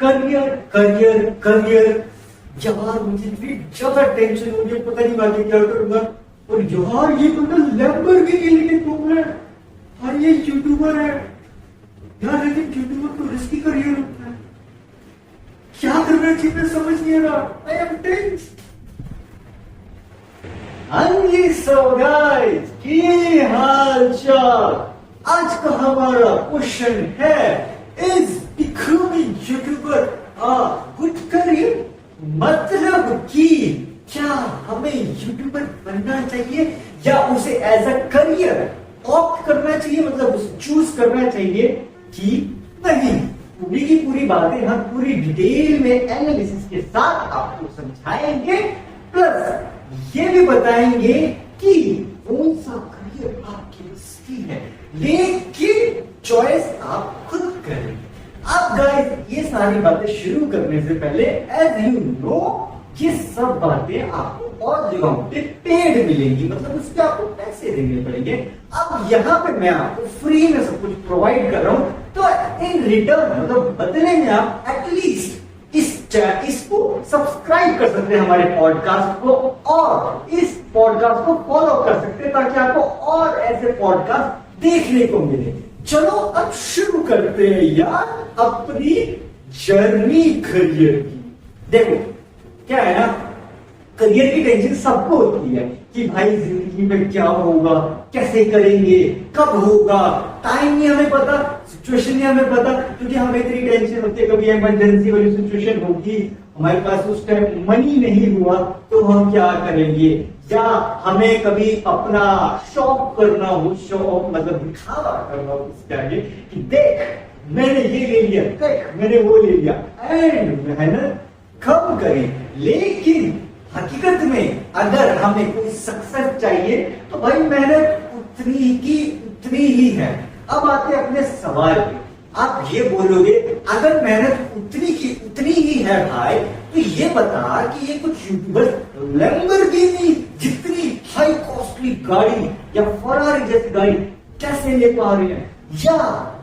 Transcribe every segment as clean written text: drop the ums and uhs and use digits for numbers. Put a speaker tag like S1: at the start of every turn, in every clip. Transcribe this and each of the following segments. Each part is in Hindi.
S1: Career career career. यार मुझे इतनी ज्यादा टेंशन हो रही है, पता नहीं आगे क्या करूंगा। और यार ये तो लैम्बोर्गिनी लेके घूम रहा है, और ये यूट्यूबर है यार। लेकिन यूट्यूबर तो रिस्की करियर होता है, क्या करना चाहिए मैं समझ नहीं आ रहा। I am tense. So guys, की हाल चाल। आज का हमारा क्वेश्चन है, is becoming YouTuber a good career? मतलब कि क्या हमें यूट्यूबर बनना चाहिए या उसे एज अ करियर ऑप्ट करना चाहिए, मतलब उसे चूज करना चाहिए कि नहीं? पूरी की पूरी बातें हम पूरी डिटेल में एनालिसिस के साथ आपको समझाएंगे, प्लस ये भी बताएंगे कि कौन सा करियर आपके लिए सही है, लेकिन चॉइस आप खुद करें। अब गाइस ये सारी बातें शुरू करने से पहले एज यू नो ये सब बातें आपको और जगहों पे पेड मिलेंगी, मतलब उसके आपको पैसे देने पड़ेंगे। अब यहाँ पे मैं आपको फ्री में सब कुछ प्रोवाइड कर रहा हूं, तो इन रिटर्न मतलब बदले में आप एटलीस्ट इसको सब्सक्राइब कर सकते हैं हमारे पॉडकास्ट को, और इस पॉडकास्ट को फॉलो कर सकते हैं ताकि आपको और ऐसे पॉडकास्ट देखने को मिले। चलो अब शुरू करते हैं यार अपनी जर्नी करियर की। देखो क्या है ना, करियर की टेंशन सबको होती है कि भाई जिंदगी में क्या होगा, कैसे करेंगे, कब होगा, टाइम नहीं हमें पता, सिचुएशन नहीं हमें पता, क्योंकि हमें इतनी टेंशन होती है। कभी इमरजेंसी वाली सिचुएशन होगी, हमारे पास उस टाइम मनी नहीं हुआ तो हम क्या करेंगे, या हमें कभी अपना शौक करना हो, शौक मतलब दिखावा करना हो इसके आगे कि देख मैंने ये ले लिया, देख मैंने वो ले लिया, एंड मेहनत कम करें। लेकिन हकीकत में अगर हमें कोई सक्सेस चाहिए तो भाई मेहनत उतनी की उतनी ही है। अब आते हैं अपने सवाल पे। आप ये बोलोगे अगर मेहनत उतनी की उतनी ही है भाई, तो ये बता कि ये कुछ यूट्यूबर लैम्बोर्गिनी जितनी हाई कॉस्टली गाड़ी या फरारी जैसी गाड़ी कैसे ले पा रहे हैं, या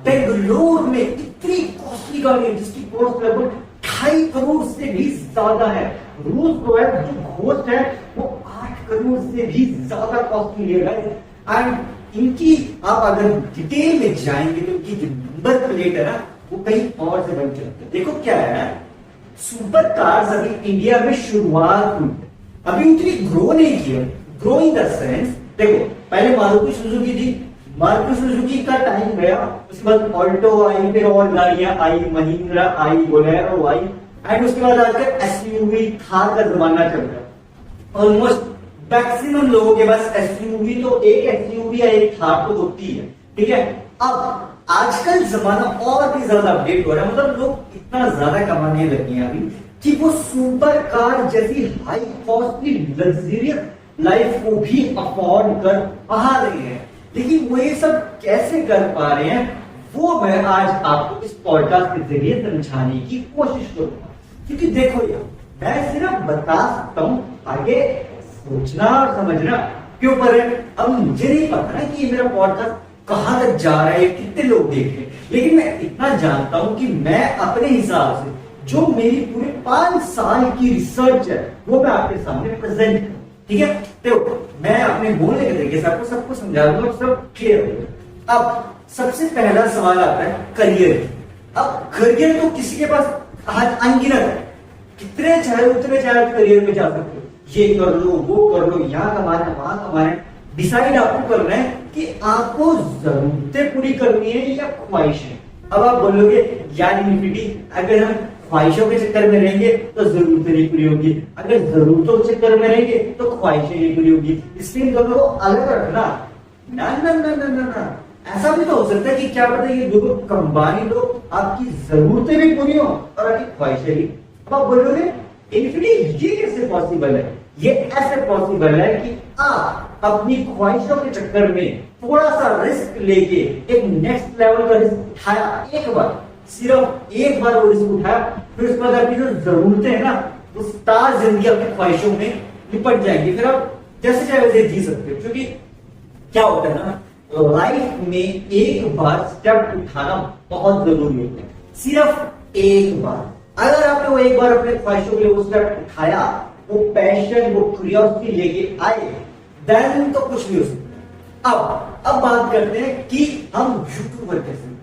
S1: बेंगलोर में इतनी कॉस्टली गाड़ी है जिसकी कॉस्ट लगभग 2.5 करोड़ से भी ज्यादा है। रूस रॉयल जो घोस्ट है वो 8 करोड़ से भी ज्यादा कॉस्टली है गाइस। एंड इनकी आप अगर डिटेल में जाएंगे तो इनकी जो नंबर प्लेट है ना वो कहीं और से बन जाती है। देखो क्या है, सुपर कार्स अभी इंडिया में शुरुआत हुई, अभी उतनी ग्रो नहीं की है। ग्रो इन द सेंस, देखो पहले मारुति सुजुकी थी, मारुति सुजुकी का टाइम गया, उसके बाद ऑल्टो आई, फिर और गाड़ियां आई, महिंद्रा आई, बोलेरो आई, एंड उसके बाद आजकल एसयूवी थार का जमाना चल रहा है। ऑलमोस्ट मैक्सिमम लोगों के पास एसयूवी, तो एक एसयूवी या एक थार तो होती है, ठीक है। अब आजकल जमाना और भी ज्यादा अपडेट हो रहा है, मतलब लोग इतना ज्यादा कमाने लगे हैं अभी कि वो सुपर कार जैसी हाई कॉस्टली लग्जरियस लाइफ को भी अफोर्ड कर पा रहे हैं। लेकिन वो ये सब कैसे कर पा रहे हैं वो मैं आज आपको इस पॉडकास्ट के जरिए समझाने की कोशिश करूंगा। क्योंकि देखो यार, मैं सिर्फ बता सकता हूं, आगे सोचना और समझना के ऊपर है। अब मुझे नहीं पता ना कि ये मेरा पॉडकास्ट कहां तक जा रहा है, कितने लोग देख रहे हैं, लेकिन मैं इतना जानता हूं कि मैं अपने हिसाब से जो मेरी पूरे 5 साल की रिसर्च है वो मैं आपके सामने प्रेजेंट करूं, ठीक है। तो मैं अपने बोलने के तरीके से आपको सबको समझा दूंगा, सब क्लियर होगा। अब सबसे पहला सवाल आता है करियर। अब करियर तो किसी के पास आज अनगिनत है, कितने चाहे उतने चाहे करियर में जा सकते हो, ये कर लो वो कर लो, यहाँ कमाना है वहां कमाना है। डिसाइड आपको करना है कि आपको जरूरतें पूरी करनी है या ख्वाहिशें। अब आप बोलोगे यार इन्फिनिटी, अगर हम ख्वाहिशों के चक्कर में रहेंगे तो जरूरतें नहीं पूरी होगी, अगर जरूरतों के चक्कर में रहेंगे तो ख्वाहिशें नहीं पूरी होगी, इसलिए दोनों को अलग रखना। ना ना ना ना ना ना, ऐसा भी तो हो सकता है कि क्या पता ये दोनों कंबाइन हो, आपकी जरूरतें भी पूरी हो और आपकी ख्वाहिशें भी। अब आप बोलोगे इन्फिनिटी ये कैसे पॉसिबल है? ये ऐसे पॉसिबल है कि आप अपनी ख्वाहिशों के चक्कर में थोड़ा सा रिस्क लेके एक नेक्स्ट लेवल का रिस्क उठाया, एक बार, सिर्फ एक बार वो रिस्क उठाया, फिर उसके बाद आपकी जो जरूरतें है ना वो सारी जिंदगी आपकी ख्वाहिशों में निपट जाएंगी, फिर आप जैसे चाहे वैसे जी सकते हो। क्योंकि क्या होता है ना, लाइफ में एक बार स्टेप उठाना बहुत जरूरी होता है, सिर्फ एक बार। अगर आपने वो एक बार अपने ख्वाहिशों के लिए वो स्टेप उठाया, वो पैशन, वो क्यूरियोसिटी लेके आए, देन तो कुछ भी हो सकता है। अब बात करते हैं कि हम यूट्यूबर कैसे,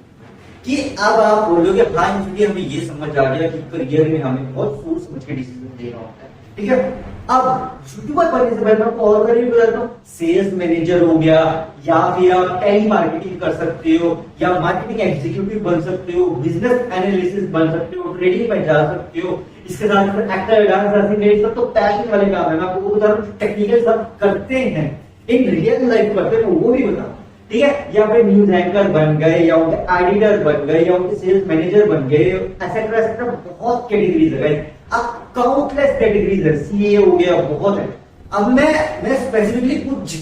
S1: कि अब आप बोलोगे हाँ मुझे हमें ये समझ आ गया कि करियर में हमें बहुत सोच समझ के डिसीजन लेना होता है, ठीक है। अब यूट्यूबर बनने से पहले आपको और करियर बताता हूँ, सेल्स मैनेजर हो गया, या फिर आप टेली मार्केटिंग कर सकते हो, या मार्केटिंग एग्जीक्यूटिव बन सकते हो, बिजनेस एनालिसिस बन सकते हो, ट्रेडिंग में जा सकते हो। इसके साथ एक्टर, डांसर, सब तो पैशन वाले काम है। मैं आपको वो बता रहा हूँ, टेक्निकल सब करते हैं, इन रियल लाइफ करते हैं, वो भी बता, ठीक है। या फिर न्यूज एंकर बन गए, या उनके एडिटर बन गए, या उनके सेल्स मैनेजर बन गए, एसेट्रा एसेट्रा, बहुत कैटेगरीज है, अब काउंटलेस कैटेगरीज है, सीए हो गया, बहुत है। अब मैं स्पेसिफिकली कुछ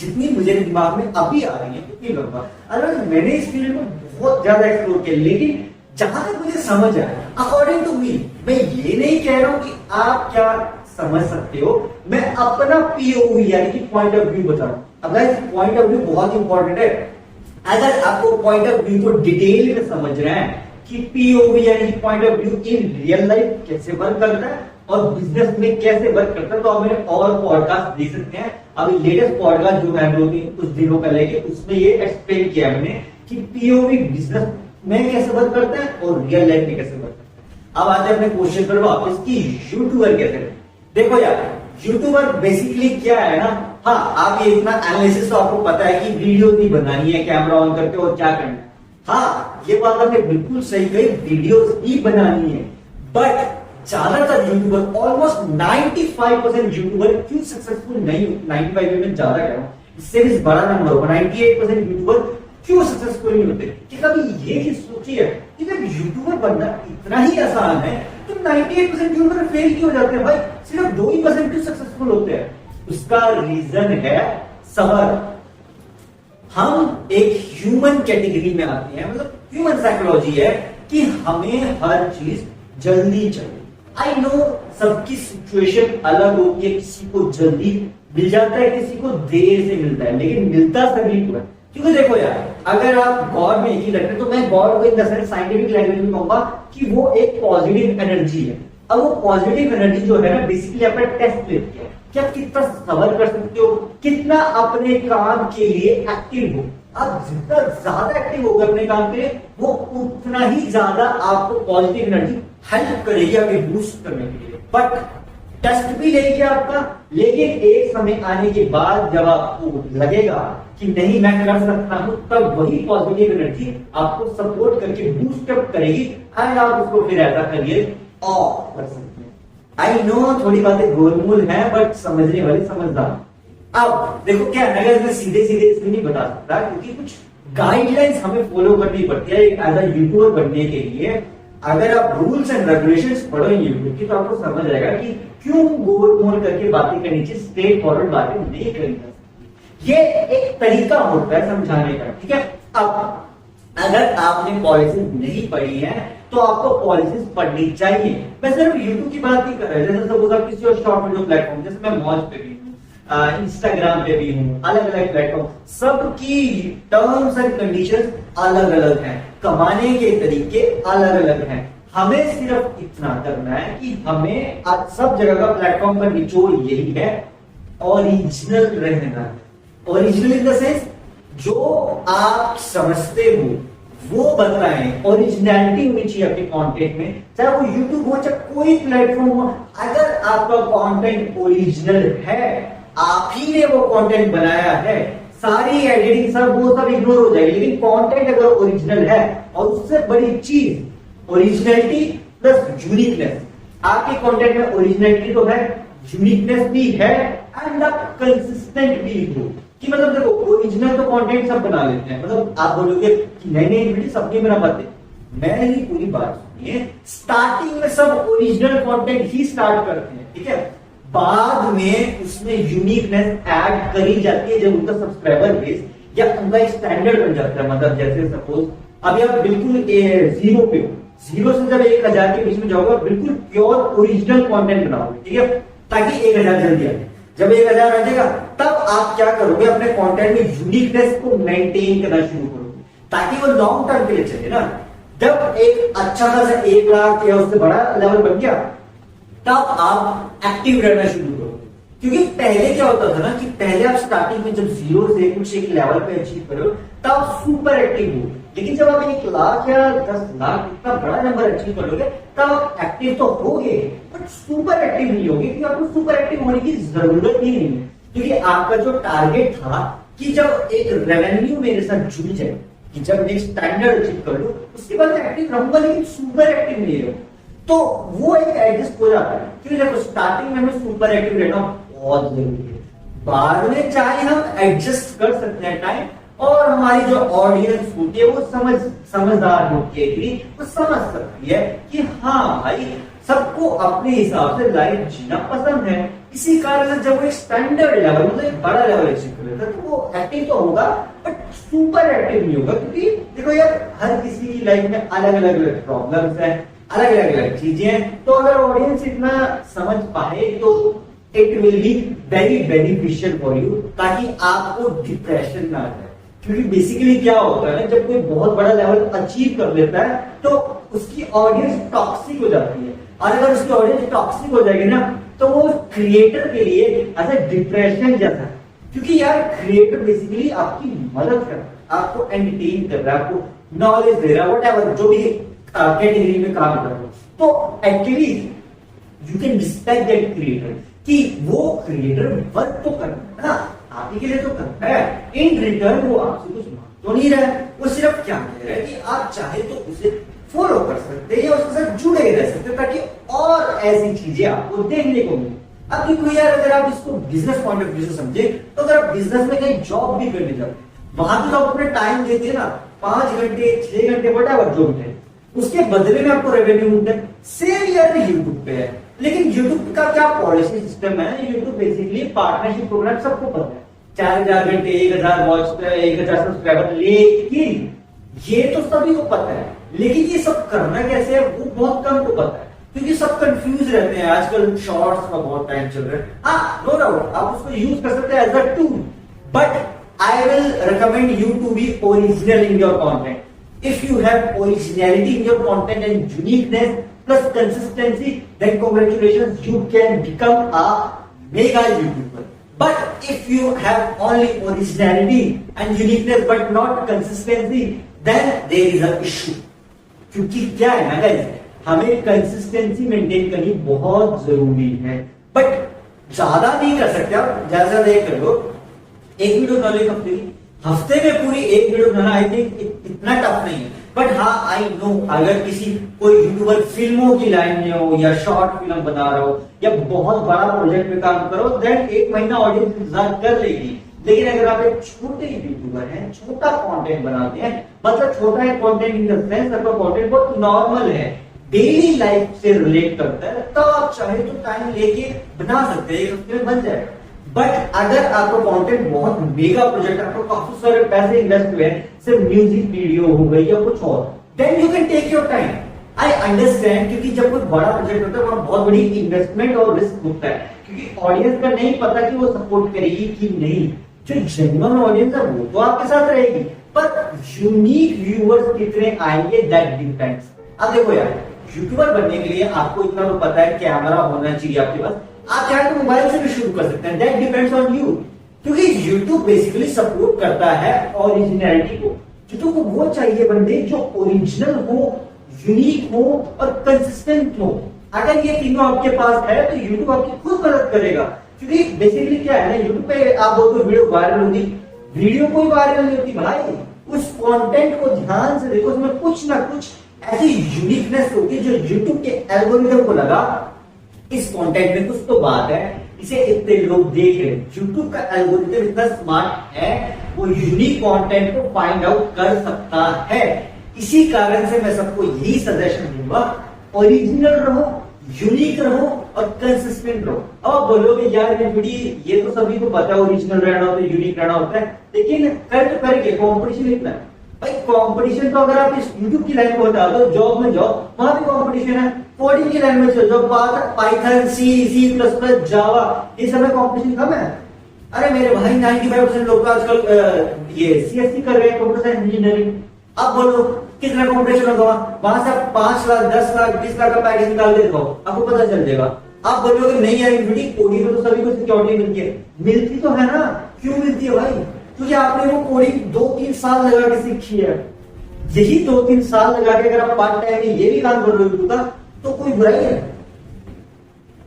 S1: जितनी मुझे दिमाग में अभी आ रही है उतनी लूंगा। अगर मैंने इस फील्ड में बहुत ज्यादा एक्सप्लोर किया, लेकिन जहां तक मुझे समझ आया अकॉर्डिंग टू मी, मैं ये नहीं कह रहा हूं कि आप क्या समझ सकते हो, मैं अपना पीओवी यानी कि पॉइंट ऑफ व्यू बता रहा हूं। अब गाइस पॉइंट ऑफ व्यू बहुत इंपॉर्टेंट है। अगर आपको पॉइंट ऑफ व्यू को डिटेल में समझ रहे हैं कि पीओवी यानी कि point of view in real life कैसे वर्क करता है और बिजनेस में कैसे वर्क करता है, तो आप मेरे और पॉडकास्ट देख सकते हैं। अभी लेटेस्ट पॉडकास्ट जो मैं दो कुछ दिनों पहले के, उसमें ये एक्सप्लेन किया मैंने कि पीओवी बिजनेस में कैसे वर्क करता है और रियल लाइफ में कैसे वर्क करता है। अब आते हैं अपने क्वेश्चन पर वापस कि यूट्यूबर कैसे। देखो यार, यूट्यूबर बेसिकली क्या है ना, हाँ आप ये इतना एनालिसिस तो आपको पता है कि वीडियो भी बनानी है कैमरा ऑन करके और क्या करना है। हाँ ये बात आपने बिल्कुल सही कही, वीडियोस भी बनानी है, बट ज्यादातर यूट्यूबर, ऑलमोस्ट 95% यूट्यूबर क्यों सक्सेसफुल नहीं, 95 में ज्यादा कह रहा हूं, इससे भी बड़ा नंबर होगा, 98% यूट्यूबर क्यों सक्सेसफुल नहीं होते। कि कभी ये चीज सोची है कि जब यूट्यूबर बनना इतना ही आसान है तो 98% यूट्यूबर फेल क्यों हो जाते हैं भाई, सिर्फ 2% क्यों सक्सेसफुल होते हैं। उसका रीजन है सबर। हम एक ह्यूमन कैटेगरी में आते हैं, मतलब ह्यूमन साइकोलॉजी है कि हमें हर चीज जल्दी चाहिए। आई नो सबकी सिचुएशन अलग होती है, किसी को जल्दी मिल जाता है, किसी को देर से मिलता है, लेकिन मिलता सभी को है। क्योंकि देखो यार, अगर आप गॉड में एक ही रखते हैं, तो मैं गॉड को in the sense scientific language में कहूंगा कि वो एक पॉजिटिव एनर्जी है। अब वो पॉजिटिव एनर्जी जो है ना, बेसिकली आपका टेस्ट लेती है कि आप कितना सबर कर सकते हो, कितना अपने काम के लिए एक्टिव हो। आप जितना ज्यादा एक्टिव होगा अपने काम के लिए, वो उतना ही ज्यादा आपको पॉजिटिव एनर्जी हेल्प करेगी आगे बूस्ट करने के लिए। बट टेस्ट भी लेगी आपका, लेकिन एक समय आने के बाद जब आपको लगेगा कि नहीं मैं कर सकता हूं, तब वही पॉजिटिव एनर्जी आपको सपोर्ट करके बूस्ट अप करेगी एंड आप उसको फिर ऐसा करिए और कर सकते हैं। आई नो थोड़ी बातें गोलमोल है, बट समझने वाले समझदार। अब देखो क्या है, अगर मैं सीधे सीधे इसलिए नहीं बता सकता क्योंकि कुछ गाइडलाइंस हमें फॉलो करनी पड़ती है एज अ यूट्यूबर बनने के लिए। अगर आप रूल्स एंड रेगुलेशंस पढ़ो यूट्यूब की, तो आपको समझ आएगा कि क्यों गोलमोल करके बातें करनी चाहिए, स्ट्रेट फॉरवर्ड बातें नहीं करनी चाहिए। ये एक तरीका होता है समझाने का, ठीक है। अब अगर आपने पॉलिसीज नहीं पढ़ी है तो आपको पॉलिसीज पढ़नी चाहिए। मैं सिर्फ यूट्यूब की बात नहीं कर रहा, जैसे सपोज आप किसी और शॉर्ट वीडियो प्लेटफॉर्म, जैसे मैं मौज पे भी हूँ, इंस्टाग्राम पे भी हूँ, अलग अलग प्लेटफॉर्म, सबकी टर्म्स एंड कंडीशंस अलग अलग हैं, कमाने के तरीके अलग अलग हैं। हमें सिर्फ इतना करना है कि हमें आज सब जगह का प्लेटफॉर्म का निचोड़ यही है, ओरिजिनल रहना है। ओरिजिनल इन द सेंस जो आप समझते हो वो बताएं, ओरिजिनलिटी होनी चाहिए आपके कंटेंट में, चाहे वो यूट्यूब हो चाहे कोई प्लेटफॉर्म हो। अगर आपका कंटेंट ओरिजिनल है, आप ही ने वो कंटेंट बनाया है, सारी एडिटिंग सब वो सब इग्नोर हो जाएगी, लेकिन कंटेंट अगर ओरिजिनल है, और उससे बड़ी चीज ओरिजिनलिटी प्लस यूनिकनेस। आपके कंटेंट में ओरिजिनलिटी तो है, यूनिकनेस भी है एंड आप कंसिस्टेंट भी हो। कि मतलब देखो ओरिजिनल तो कंटेंट सब बना लेते हैं, मतलब आप बोलोगे कि नई नई वीडियो सबने बना पाते, मैंने ही पूरी बात सुनिए। स्टार्टिंग में सब ओरिजिनल कंटेंट ही स्टार्ट करते हैं, ठीक है, बाद में उसमें यूनिकनेस ऐड करी जाती है जब उनका सब्सक्राइबर बेस या उनका एक स्टैंडर्ड बन जाता है। मतलब जैसे सपोज अभी आप बिल्कुल जीरो पे हो, जीरो से जब 1000 के बीच में जाओगे, बिल्कुल प्योर ओरिजिनल कंटेंट बनाओगे, ठीक है, ताकि 1000 जल्दी आए। जब 1000 आ जाएगा तब आप क्या करोगे, अपने कंटेंट में यूनिकनेस को मेंटेन करना शुरू करोगे, ताकि वो लॉन्ग टर्म के लिए चले ना। जब एक अच्छा खासा 1 लाख या उससे बड़ा लेवल बन गया, तब आप एक्टिव रहना शुरू करो। क्योंकि पहले क्या होता था ना कि पहले आप स्टार्टिंग में जब 0 से कुछ एक लेवल पे अचीव करो तब आप सुपर एक्टिव हो, लेकिन जब आप 1 लाख या 10 लाख इतना बड़ा नंबर अचीव करोगे तब आप एक्टिव तो होगे बट सुपर एक्टिव नहीं होगे, क्योंकि आपको सुपर एक्टिव होने की जरूरत ही नहीं है। क्योंकि आपका जो टारगेट था कि जब एक रेवेन्यू मेरे साथ जुड़ जाए, कि जब मैं स्टैंडर्ड अचीव कर लूं उसके बाद एक्टिव रहूंगा, लेकिन सुपर एक्टिव नहीं रहूंगा, तो वो एक एडजस्ट हो जाता है। क्योंकि देखो स्टार्टिंग में हमें सुपर एक्टिव रहना बहुत जरूरी है, बाद में चाहे हम एडजस्ट कर सकते हैं टाइम, और हमारी जो ऑडियंस होती है वो समझदार होती है कि वो समझ सकती है कि हाँ भाई सबको अपने हिसाब से लाइफ जीना पसंद है। इसी कारण जब वो एक स्टैंडर्ड लेवल मतलब एक बड़ा लेवल अचीव कर लेता है तो वो एक्टिव तो होगा बट सुपर एक्टिव नहीं होगा। क्योंकि देखो यार हर किसी की लाइफ में अलग अलग प्रॉब्लम्स है, अलग अलग चीजें हैं, तो अगर ऑडियंस इतना समझ पाए तो it will be very beneficial for you, ताकि आपको डिप्रेशन ना आ जाए। क्योंकि बेसिकली क्या होता है ना, जब कोई बहुत बड़ा लेवल अचीव कर लेता है तो उसकी ऑडियंस टॉक्सिक हो जाती है, और अगर उसकी ऑडियंस टॉक्सिक हो जाएगी ना तो वो क्रिएटर के लिए ऐसा डिप्रेशन जैसा है। क्योंकि यार क्रिएटर बेसिकली आपकी मदद कर रहा है, आपको एंटरटेन कर रहा है, आपको नॉलेज दे रहा है, व्हाटएवर जो भी कैटेगरी में काम कर रहा है, तो actually you can respect that creator कि वो क्रिएटर वर्क तो कर रहा है ना, आप ही के लिए तो करता है, इन रिटर्न वो आपसे कुछ मांग तो नहीं रहा है, वो सिर्फ क्या कह रहा है कि आप चाहे तो उसे फॉलो कर सकते हैं या उसके साथ जुड़े रह सकते हैं, ताकि और ऐसी चीजें आपको देखने को मिले। अब देखो यार अगर आप इसको बिजनेस पॉइंट ऑफ व्यू से समझे, तो अगर आप बिजनेस में कहीं जॉब भी करने जाते, वहां तो आप अपने टाइम देते हैं ना, 5 घंटे 6 घंटे व्हाटएवर जो भी है, उसके बदले में आपको रेवेन्यू मिलता है। सेम यार यूट्यूब पे है, लेकिन यूट्यूब का क्या पॉलिसी सिस्टम है, यूट्यूब बेसिकली पार्टनरशिप प्रोग्राम सबको पता है, 4000 घंटे 1000 वॉच 1000 सब्सक्राइबर, लेकिन ये तो सभी को पता है, लेकिन ये सब करना कैसे है वो बहुत कम को पता है, क्योंकि सब कंफ्यूज रहते हैं। आजकल शॉर्ट्स का बहुत टाइम चल रहा है, हाँ नो डाउट आप उसको यूज कर सकते हैं as a tool, but I will recommend you to be original in your content. If you have originality in your content and uniqueness plus consistency, then congratulations, you can become a mega YouTuber. But if you have only originality and uniqueness but not consistency, then there is an issue. क्योंकि क्या है ना गाइस, हमें कंसिस्टेंसी मेंटेन करनी बहुत जरूरी है, बट ज्यादा नहीं कर सकते आप, ज्यादा देर कर लो। एक वीडियो डालो एक हफ्ते में पूरी एक वीडियो बनाना आई थिंक इतना टफ नहीं है, बट हाँ आई नो अगर किसी कोई यूट्यूबर फिल्मों की लाइन में हो या शॉर्ट फिल्म बना रहा हो या बहुत बड़ा प्रोजेक्ट में काम करो, देन 1 महीना ऑडियंस इंतजार कर लेगी। लेकिन अगर आप एक छोटे यूट्यूबर हैं, छोटा कंटेंट बनाते हैं, मतलब छोटा है कंटेंट इन द सेंस आपका कंटेंट बहुत नॉर्मल है, डेली लाइफ से रिलेट करता है, तो आप चाहे तो टाइम लेके बना सकते हैं, एक हफ्ते में बन जाएगा। बट अगर आपका कंटेंट बहुत मेगा प्रोजेक्ट, आपको काफी सारे पैसे इन्वेस्ट हुए हैं, सिर्फ म्यूजिक वीडियो हो गई या कुछ और, then you can take your time. I understand, क्योंकि जब कोई बड़ा प्रोजेक्ट होता है वहां बहुत बड़ी इन्वेस्टमेंट और रिस्क होता है, क्योंकि ऑडियंस का नहीं पता कि वो सपोर्ट करेगी कि नहीं। जो जेन्युइन ऑडियंस है वो तो आपके साथ रहेगी, पर यूनिक व्यूअर्स कितने आएंगे दैट डिपेंड्स। अब देखो यार, यूट्यूबर बनने के लिए आपको इतना तो पता है कैमरा होना चाहिए आपके पास, आप चाहे तो मोबाइल से भी शुरू कर सकते हैं, दैट डिपेंड्स ऑन यू। क्योंकि यूट्यूब बेसिकली सपोर्ट करता है ओरिजिनलिटी को। यूट्यूब को वो चाहिए बंदे जो ओरिजिनल हो, यूनिक हो और कंसिस्टेंट हो। अगर ये तीनों आपके पास है तो यूट्यूब आपकी खुद मदद करेगा। क्योंकि बेसिकली क्या है ना, यूट्यूब पे आप बोलते वीडियो वायरल होगी, वीडियो कोई वायरल नहीं होती भाई, उस कंटेंट को ध्यान से देखो, उसमें कुछ ना कुछ ऐसी यूनिकनेस होती है जो यूट्यूब के एल्गोरिथम को लगा इस कंटेंट में कुछ तो बात है, इसे इतने लोग देख रहे हैं। यूट्यूब का एल्गोरिथम इतना स्मार्ट है, वो यूनिक कंटेंट को फाइंड आउट कर सकता है। इसी कारण से मैं सबको यही सजेशन दूंगा, ओरिजिनल रहो, यूनिक रहो और कंसिस्टेंट रहो। अब आप बोलोगे यार ये तो सभी को पता है, ओरिजिनल रहना होता है, यूनिक रहना होता है, लेकिन कर तो करके कॉम्पिटिशन इतना है भाई। कंपटीशन तो अगर आप इस यूट्यूब की लाइन में बता दो, जॉब में जाओ वहां भी कंपटीशन है, कोडिंग की लाइन में चल जाओ, Python C plus plus Java, ये सब में कंपटीशन कम है। अरे मेरे भाई 95% लोग तो आजकल ये सीएससी कर रहे हैं, कंप्यूटर साइंस इंजीनियरिंग। अब बोलो कितना कॉम्पिटिशन होगा, वहां से आप 5 लाख 10 लाख 20 लाख का पैकेज निकाल के दिखाओ, आपको पता चल जाएगा। आप बोलोगे नहीं यार इंफिनिटी कोडिंग में तो सभी को सिक्योरिटी मिलती है, मिलती तो है ना, क्यों मिलती है भाई? क्योंकि आपने वो कोडिंग 2-3 साल लगा के सीखी है। यही 2-3 साल लगा के अगर आप पार्ट टाइम में ये भी काम कर रहे हो तो कोई बुराई है?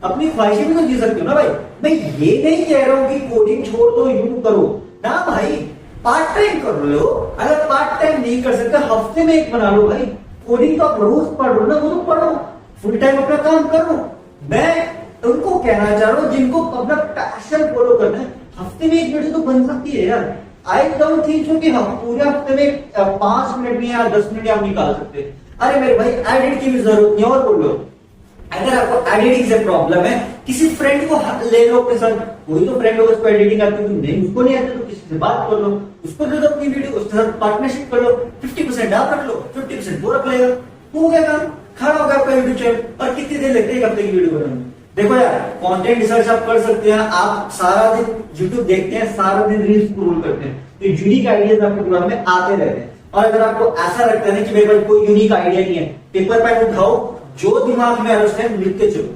S1: अपनी ख्वाहिशें भी तो जी सकते हो ना भाई। मैं ये नहीं कह रहा हूं कि कोडिंग छोड़ दो यूट्यूब करो ना भाई, पार्ट टाइम कर लो। अगर पार्ट टाइम नहीं कर सकते हफ्ते में एक बना लो भाई। कोडिंग तो आप रोज पढ़ लो ना, वो तो पढ़ो, फुल टाइम अपना काम करो। मैं उनको कहना चाह रहा हूं जिनको अपना पैशन फॉलो करना है, हफ्ते में एक वीडियो तो बन सकती है यार। आई डोंट थिंक सो कि हम पूरे हफ्ते में 5 मिनट में या 10 मिनट आप निकाल सकते। अरे मेरे भाई एडिट की भी जरूरत नहीं। और बोलो अगर आपको एडिटिंग से प्रॉब्लम है, किसी फ्रेंड को ले लो अपने साथ। कोई तो फ्रेंड होगा उसको एडिटिंग आती है, नहीं उसको नहीं आती तो किसी से बात कर लो, उसको दे दो अपनी वीडियो, उसके साथ पार्टनरशिप कर लो। 50% आप रख लो, 50% वो रख लेगा, हो गया काम, खड़ा होगा आपका यूट्यूब चैनल। और कितनी देर लगती है एक हफ्ते की वीडियो बनाने में? देखो यार कंटेंट रिसर्च आप कर सकते हैं। आप सारा दिन यूट्यूब देखते हैं, सारा दिन रील्स स्क्रॉल करते हैं, तो यूनिक आइडियाज आपके दिमाग में आते रहते हैं। और अगर आपको ऐसा लगता है कि मेरे पास कोई यूनिक आइडिया नहीं है, पेपर पेन उठाओ, जो दिमाग में है उस टाइम लिखते चलो,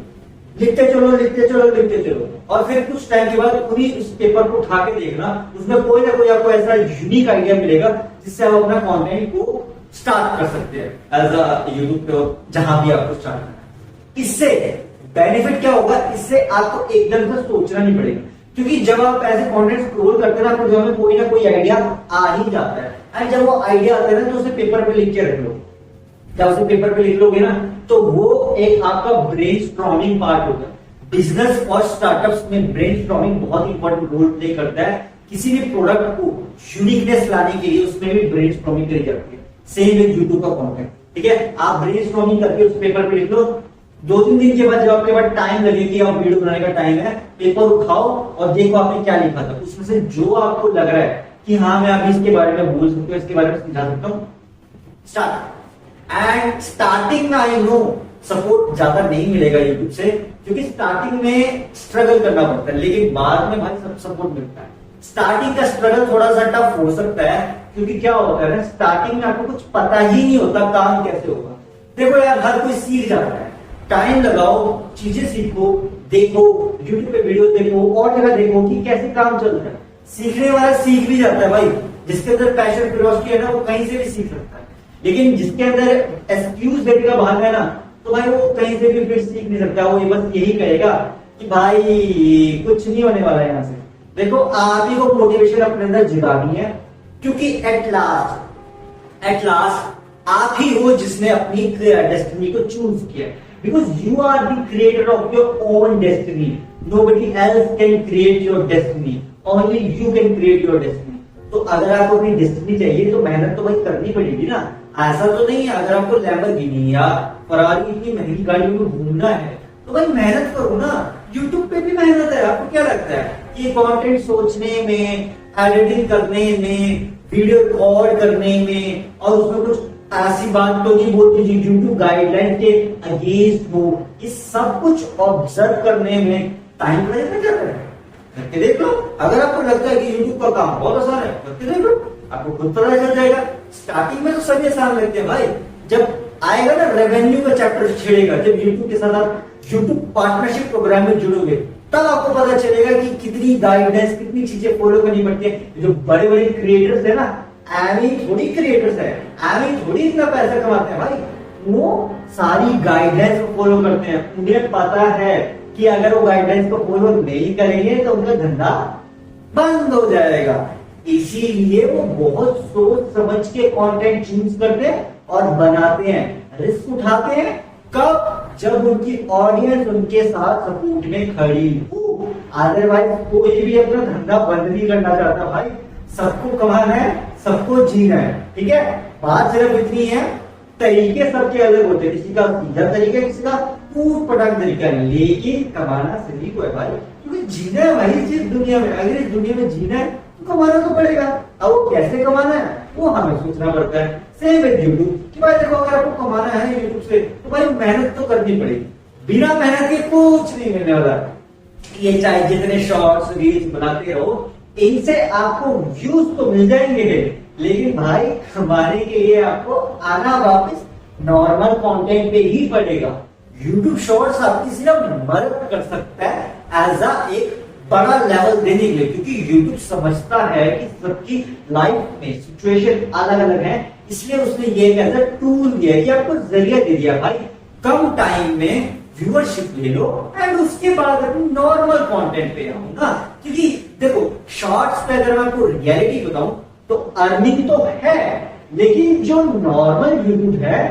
S1: लिखते चलो, लिखते चलो, लिखते चलो। और फिर कुछ टाइम के बाद पूरी उस पेपर को उठा के देखना, उसमें कोई ना कोई आपको ऐसा यूनिक आइडिया मिलेगा जिससे आप अपना कंटेंट को स्टार्ट कर सकते हैं एज अ यूट्यूब पे, जहां भी आपको स्टार्ट करना है। इससे बेनिफिट क्या होगा, इससे आपको एकदम से सोचना नहीं पड़ेगा। क्योंकि जब आप ऐसे कंटेंट स्क्रॉल करते हैं ना, आपको दिमाग में कोई ना कोई आइडिया आ ही जाता है। एंड जब वो आइडिया आता है ना, तो उसे पेपर पे लिख के रख लो। जब उसे पेपर पे लिख लोगे ना, तो वो एक आपका ब्रेनस्टॉर्मिंग पार्ट होगा। बिजनेस और स्टार्टअप्स में ब्रेनस्टॉर्मिंग बहुत इंपॉर्टेंट रोल प्ले करता है। किसी भी प्रोडक्ट को यूनिकनेस लाने के लिए उसमें भी ब्रेनस्टॉर्मिंग करी जाती है। सेम विद यूट्यूब का कंटेंट, ठीक है? आप ब्रेनस्टॉर्मिंग करके उस पेपर पे लिख लो। 2-3 दिन के बाद जब आपके पास टाइम लगे कि आप वीडियो बनाने का टाइम है, पेपर उठाओ और देखो आपने क्या लिखा था। उसमें से जो आपको लग रहा है कि हाँ मैं अभी इसके बारे में बोल सकता हूँ, इसके बारे में समझा सकता हूँ, स्टार्ट। एंड स्टार्टिंग में आई नो सपोर्ट ज्यादा नहीं मिलेगा यूट्यूब से, क्योंकि स्टार्टिंग में स्ट्रगल करना पड़ता है, लेकिन बाद में भाई सब सपोर्ट मिलता है। स्टार्टिंग का स्ट्रगल थोड़ा सा टफ हो सकता है, क्योंकि क्या होता है ना, स्टार्टिंग में आपको कुछ पता ही नहीं होता काम कैसे होगा। देखो यार हर कोई सीख जाता है, टाइम लगाओ, चीजें सीखो, देखो यूट्यूब पे वीडियो देखो और जगह देखो कि कैसे काम चल रहा है। सीखने वाला सीख भी जाता है भाई। जिसके अंदर पैशन क्यूरियोसिटी है ना, वो कहीं से भी सीख सकता है। लेकिन जिसके अंदर एक्सक्यूज देने का भाग है ना, तो भाई वो कहीं से भी फिर सीख नहीं सकता। वो बस यही कहेगा कि भाई कुछ नहीं होने वाला है यहाँ से। देखो आप ही को मोटिवेशन अपने अंदर जगानी है, क्योंकि एट लास्ट आप ही हो जिसने अपनी डेस्टिनी को चूज किया। Because you are the creator of your own destiny, nobody else can create your destiny, only you can create your destiny. तो अगर आपको अपनी डेस्टिनी चाहिए तो मेहनत तो भाई करनी पड़ेगी ना। ऐसा तो नहीं है अगर आपको लैम्बोर्गिनी या फरारी इतनी महंगी गाड़ियों में घूमना है तो भाई मेहनत करो ना। यूट्यूब पे भी मेहनत है। आपको क्या लगता है कि कंटेंट सोचने में, एडिटिंग करने में, वीडियो रिकॉर्ड करने में, और उसमें कुछ ऐसी बात तो नहीं बोलती जो यूट्यूब गाइडलाइन के अगेंस्ट हो, ये सब कुछ ऑब्जर्व करने में टाइम लगेगा? क्या करें, करके देख लो। अगर आपको लगता है कि यूट्यूब का काम बहुत आसान है, करके देख लो, आपको खुद पता चल जाएगा। स्टार्टिंग में तो सभी आसान लगते हैं भाई। जब आएगा ना रेवेन्यू का चैप्टर छेड़ेगा, जब यूट्यूब के साथ आप यूट्यूब पार्टनरशिप प्रोग्राम में जुड़ोगे, तब आपको पता चलेगा कि कितनी गाइडेंस, कितनी चीजें फॉलो करनी पड़ती है। जो बड़े बड़े क्रिएटर्स है ना, एवी थोड़ी क्रिएटर्स है, एवी थोड़ी इतना पैसा कमाते हैं भाई। वो सारी गाइडेंस को फॉलो करते हैं। उन्हें पता है कि अगर वो गाइडेंस को फॉलो नहीं करेंगे तो उनका धंधा बंद हो जाएगा। इसीलिए वो बहुत सोच समझ के कंटेंट चूज करते हैं और बनाते हैं, रिस्क उठाते हैं। कब? जब उनकी ऑडियंस उनके साथ सपोर्ट में खड़ी हो। अदरवाइज कोई भी अपना धंधा बंद नहीं करना चाहता भाई। सबको कमाना है, सबको जीना है, ठीक है? बात सिर्फ इतनी है, तरीके सबके अलग होते हैं। किसी का सीधा तरीका, किसी का पूर्ण पटाख तरीका, लेकिन कमाना सभी को है भाई। क्योंकि जीना है भाई इस दुनिया में। अगर इस दुनिया में जीना है तो कमाना तो पड़ेगा। अब वो कैसे कमाना है वो हमें सोचना पड़ता है। सेम विद यूट्यूब कि भाई देखो अगर आपको कमाना है यूट्यूब से तो भाई मेहनत तो करनी पड़ेगी। बिना मेहनत के कुछ नहीं मिलने वाला। ये चाहे जितने शॉर्ट्स रील्स बनाते रहो, इनसे आपको व्यूज तो मिल जाएंगे, लेकिन भाई कमाने के लिए आपको आना वापस नॉर्मल कंटेंट पे ही पड़ेगा। YouTube शॉर्ट्स आपकी सिर्फ मदद कर सकता है एज अ एक बड़ा लेवल देने के लिए, क्योंकि YouTube समझता है कि सबकी लाइफ में सिचुएशन अलग अलग है, इसलिए उसने ये एज अ टूल दिया कि आपको जरिया दे दिया भाई कम टाइम में व्यूअरशिप ले लो एंड उसके बाद अपनी नॉर्मल कंटेंट पे आओ ना। क्योंकि देखो शॉर्ट्स पे अगर मैं आपको रियलिटी बताऊं तो अर्निंग तो है, लेकिन जो नॉर्मल यूट्यूब है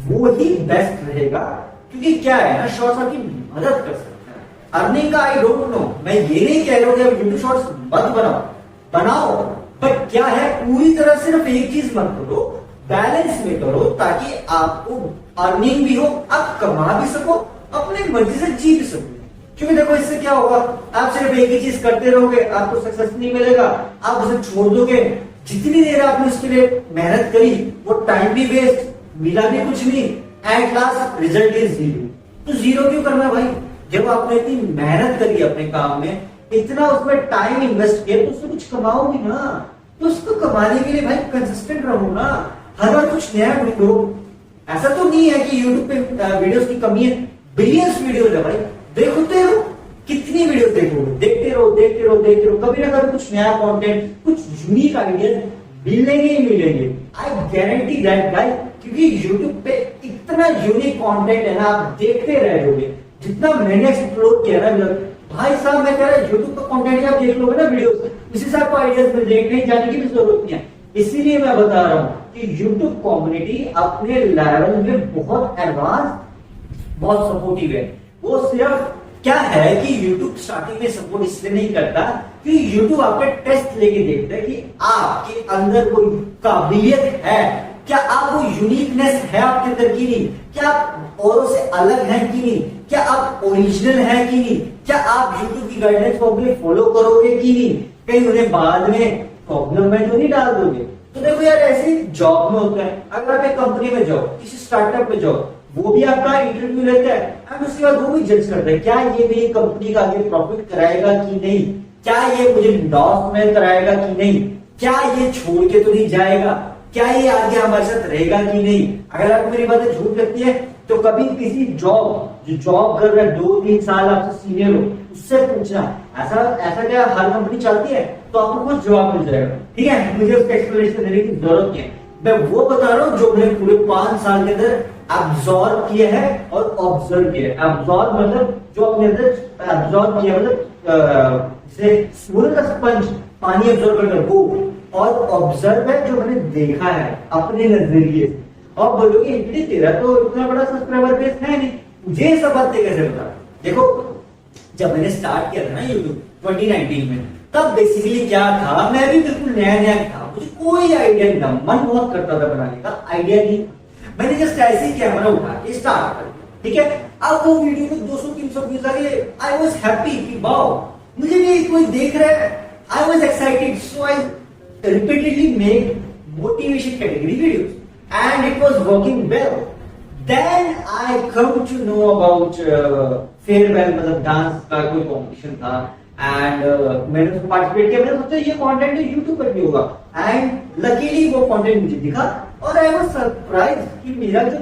S1: वो ही बेस्ट रहेगा, क्योंकि क्या है ना शॉर्ट्स आपकी मदद कर सकता है अर्निंग का। आई डोंट नो, मैं ये नहीं कह रहा हूं कि आप यूट्यूब शॉर्ट्स मत बनाओ, बट क्या है पूरी तरह सिर्फ एक चीज मत करो, बैलेंस में करो ताकि आपको अर्निंग भी हो, आप कमा भी सको, अपने मर्जी से जी भी सको। क्योंकि देखो इससे क्या होगा, आप सिर्फ एक ही चीज करते रहोगे, आपको सक्सेस नहीं मिलेगा, आप उसे छोड़ दोगे, जितनी देर आपने उसके लिए मेहनत करी वो टाइम भी वेस्ट, मिला भी कुछ नहीं, at last result is zero. तो जीरो क्यों करना भाई, जब आपने इतनी मेहनत करी अपने काम में, इतना उसमें टाइम इन्वेस्ट किया, तो उससे कुछ कमाओगे ना। तो उसको कमाने के लिए भाई कंसिस्टेंट रहो ना, हर बार कुछ नया ढूंढो। ऐसा तो नहीं है कि यूट्यूब पे वीडियोस की कमी है, बिलियंस वीडियोस है भाई, देखते रहो, कितनी वीडियो देखोगे, देखते रहो, कभी ना कभी कुछ नया कंटेंट, कुछ यूनिक आइडियाज मिलेंगे ही मिलेंगे। आई गारंटी दैट गाइस, क्योंकि यूट्यूब पे इतना यूनिक कंटेंट है ना, आप देखते रह जाओगे। जितना मैंने एक्सप्लोर किया ना भाई साहब, मैं कह रहा यूट्यूब का कंटेंट आप देख लोगे ना वीडियो, उसी से आपको आइडियाज मिल जाएंगे, कहीं जाने की भी जरूरत नहीं है। इसीलिए मैं बता रहा हूं कि यूट्यूब कम्युनिटी अपने लेवल में बहुत एडवांस, बहुत सपोर्टिव है। वो सिर्फ क्या है कि YouTube स्टार्टिंग में सपोर्ट इसलिए नहीं करता कि YouTube आपका टेस्ट लेके देखता है कि आपके अंदर कोई काबिलियत है, क्या आप वो यूनिकनेस है आपके अंदर की नहीं, क्या आप औरों से अलग हैं कि नहीं, क्या आप ओरिजिनल हैं कि नहीं, क्या आप YouTube की गाइडलाइंस को अपने फॉलो करोगे कि नहीं, कहीं उन्हें बाद में प्रॉब्लम में तो नहीं डाल दोगे। तो देखो यार ऐसे जॉब में होता है, अगर आप एक कंपनी में जाओ, किसी स्टार्टअप में जाओ, वो भी आपका इंटरव्यू लेता है एंड उसके बाद वो भी जज करता है क्या ये मेरी कंपनी का आगे प्रॉफिट कराएगा कि नहीं, क्या ये मुझे लॉस में कराएगा कि नहीं, क्या ये छोड़ के तो नहीं जाएगा, क्या ये आगे हमारे साथ रहेगा कि नहीं। अगर आपको मेरी बातें झूठ लगती है तो कभी किसी जो जॉब कर रहा है 2-3 साल आपसे सीनियर हो, उससे पूछना ऐसा क्या हर कंपनी चाहती है, तो आपको कुछ जवाब मिल जाएगा। ठीक है, मुझे उसका एक्सप्लेनेशन देने की जरूरत नहीं है, मैं वो बता रहा हूँ जो मैंने पूरे 5 साल के अंदर अब्सॉर्ब किया है और ऑब्जर्व किया है। अब्सॉर्ब मतलब जो अपने अंदर अब्सॉर्ब किया, मतलब जैसे का स्पंज पानी अब्सॉर्ब करता है वो, और ऑब्जर्व है जो मैंने देखा है अपने नजरिए से। और बोलोगे इतनी तेरा तो इतना बड़ा सब्सक्राइबर बेस है नहीं, मुझे सब बातें कैसे बता। देखो जब मैंने स्टार्ट किया था ना यूट्यूब 2019 में, तब बेसिकली क्या था, मैं भी बिल्कुल नया था, मुझे कोई आइडिया नहीं था, मन बहुत करता था बनाने का, आइडिया नहीं। मैंने जस्ट ऐसे ही कैमरा उठा के स्टार्ट कर, ठीक है। अब वो वीडियो में 200-300 व्यूज आ गए, आई वाज हैप्पी कि वाओ मुझे भी कोई देख रहा है, I was excited, so I repeatedly make motivation category videos and it was working well. Then I come to know about farewell, मतलब डांस का कोई कंपटीशन था एंड मैंने उसमें पार्टिसिपेट किया। मैंने सोचा ये कंटेंट यूट्यूब पर भी होगा एंड लकीली वो कंटेंट मुझे दिखा और आई वाज सरप्राइज कि मेरा जो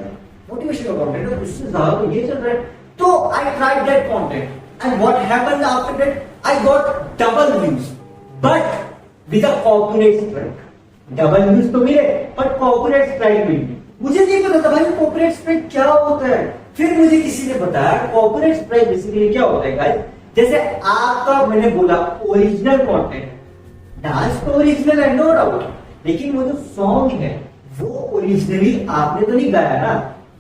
S1: मोटिवेशन का कंटेंट है उससे ज्यादा तो ये चल रहा है। तो I tried that content and what happened after that, I got double views but with a copyright strike. Double views तो मिले पर कॉपीराइट स्ट्राइक मिली। मुझे नहीं पता था भाई कॉपीराइट स्ट्राइक क्या होता है, फिर मुझे किसी ने बताया कॉपीराइट स्ट्राइक बेसिकली क्या होता है गाइस, जैसे आपका मैंने बोला ओरिजिनल कंटेंट, डांस तो ओरिजिनल है नो डाउट, लेकिन वो जो सॉन्ग है वो ओरिजिनली आपने तो नहीं गाया ना,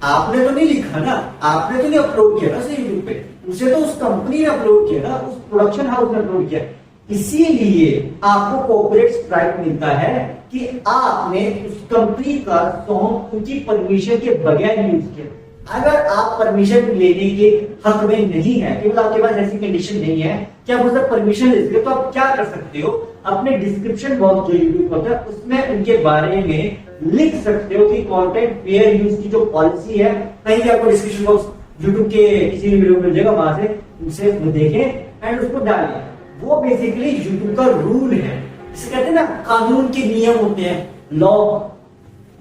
S1: आपने तो नहीं लिखा ना, आपने तो नहीं अपलोड किया ना उसे यूट्यूब पे, उसे तो उस कंपनी ने अपलोड किया ना, उस प्रोडक्शन हाउस ने अपलोड किया। इसीलिए आपको कॉपीराइट स्ट्राइक मिलता है कि आपने उस कंपनी का सॉन्ग उनकी परमिशन के बगैर यूज किया। अगर आप परमिशन लेने के हक में नहीं है, केवल आपके पास ऐसी कंडीशन नहीं है कि आप उससे परमिशन ले सकते, तो आप क्या कर सकते हो, अपने डिस्क्रिप्शन बॉक्स जो यूट्यूब होता है उसमें उनके बारे में लिख सकते हो कि कंटेंट फेयर यूज की जो पॉलिसी है, कहीं भी आपको डिस्क्रिप्शन बॉक्स यूट्यूब के किसी भी वीडियो मिल जाएगा, वहां से उसे देखें एंड उसको डालें। वो बेसिकली यूट्यूब का रूल है, जिसे कहते हैं ना कानून के नियम होते हैं, लॉ,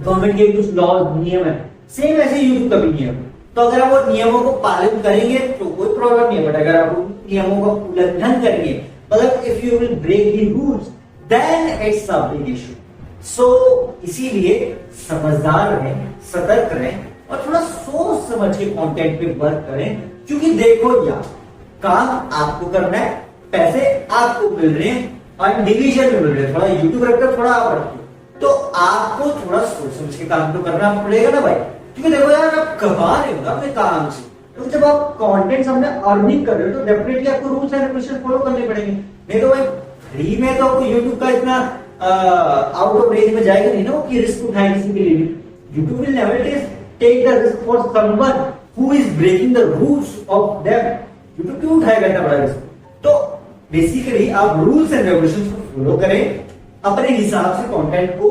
S1: गवर्नमेंट के कुछ लॉ नियम है, सेम ऐसे यूट्यूब का भी नियम है। तो अगर आप वो नियमों को पालन करेंगे तो कोई प्रॉब्लम नहीं है, बट अगर आप नियमों का उल्लंघन करेंगे, मतलब if you will break the rules then it's a big issue. So इसीलिए समझदार रहें, सतर्क रहें और थोड़ा सोच समझ के कंटेंट पे वर्क करें, क्योंकि देखो यार, काम आपको करना है, पैसे आपको मिल रहे हैं और डिवीजन में मिल रहे हैं, थोड़ा यूट्यूब रखकर थोड़ा आप रखो, तो आपको थोड़ा सोच समझ के काम तो करना पड़ेगा ना भाई। क्योंकि देखो यार, आप कमा रहे हो ना अपने काम से, तो जब आप कंटेंट सामने अर्निंग कर रहे हो तो डेफिनेटली आपको रूल्स एंड रेगुलेशन फॉलो करने पड़ेंगे। नहीं तो भाई फ्री में तो आपको यूट्यूब का इतना आउट ऑफ रेंज में जाएगा नहीं ना कि रिस्क उठाए किसी के लिए भी। YouTube will never take the risk for someone who is breaking the rules of them. YouTube क्यों उठाएगा इतना बड़ा रिस्क? तो बेसिकली आप रूल्स एंड रेगुलेशंस को फॉलो करें, अपने हिसाब से कंटेंट को